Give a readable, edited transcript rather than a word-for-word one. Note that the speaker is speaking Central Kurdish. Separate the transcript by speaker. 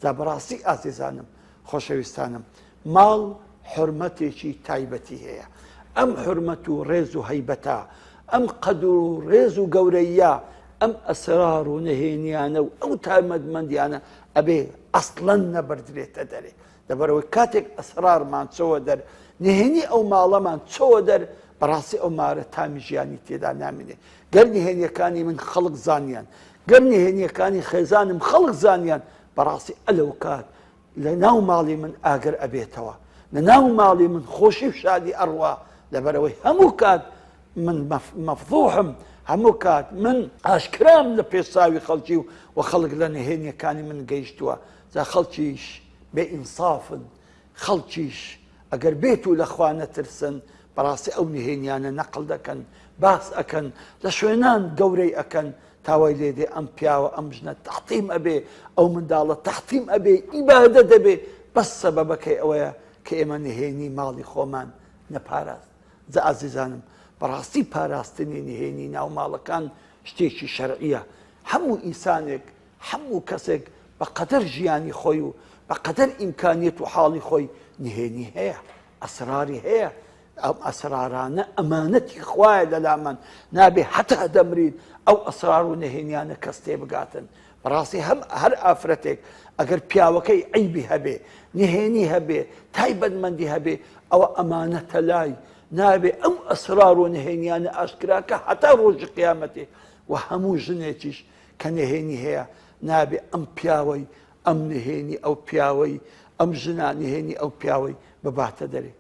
Speaker 1: جا بەڕاستی ئازیزانم خۆشەویستانم ماڵ حورمەتێکی تایبەتی هەیە ئەم حورمەت و ڕێز و هەیبەتە ئەم قەدر و ڕێز و گەورەیە ئەم ئەسرار و نەهێنیانە و ئەو تایبەتمەندیانە ئەبێ ئەسڵەن نەبەردرێتە دەرێ لەبەرەوەی کاتێک ئەسرارمان چۆوە دەر نهێنی ئەو ماڵەمان چۆوە دەر بەڕاستی ئەو مارە تامی ژیانی تێدا نامێنێ گەر نهێنیەکانی من خەڵک زانیان گەر نهێنیەکانی خێزانم خەڵک زانیان بەڕاستی ئەلەو کات لە ناو ماڵی من ئاگەر ئەبێتەوە لە ناو ماڵی من خۆشی و شادی ئەڕوا لەبەرەوەی هەموو کات من مەفضوحم هەموو کات من ئاشکرام لە پێساوی خەڵکی و خەڵک لە نهێنیەکانی من گەیشتووە جا خەڵکیش بێ ئینسافن خەڵکیش ئەگەر بێت و لەخوا نەترسن بەڕاستی ئەو نهێنیانە نەقڵ دەکەن باس ئەکەن لە شوێنان گەورەی ئەکەن تاوای لێدێ ئەم پیاوە ئەم ژنە تەحتیم ئەبێ ئەو منداڵە تەحتیم ئەبێ ئیبادە دەبێ بەس سەبەبەکەی ئەوەیە کە ئێمە نهێنی ماڵی خۆمان نەپاراست جا ئازیزانم بەڕاستی پاراستنی نهێنی ناو ماڵەکان شتێکی شەرعیە هەموو ئینسانێک هەموو کەسێک بەقەدەر ژیانی خۆی و بەقەدەر ئیمکانیەت و حاڵی خۆی نهێنی هەیە ئەسراری هەیە ئەم ئەسرارانە ئەمانەتی خوایە لەلامان نابێ حتا دەمرین ئەو ئەسرار و نهێنیانە کەس تێ بگاتن بەڕاستی هەر ئافرەتێک ئەگەر پیاوەکەی عیبی هەبێ نهێنی هەبێ تایبەتمەندی هەبێ ئەوە ئەمانەتە لای نابێ ئەم ئەسرار و نهێنیانە ئاشکراکە حتا ڕۆژی قیامەتێ و هەموو ژنێکیش کە نهێنی هەیە نابێ ئەم پیاوەی ئەم نهێنی ئەو پیاوەی ئەم ژنا نهێنی ئەو پیاوەی بباتە دەرێ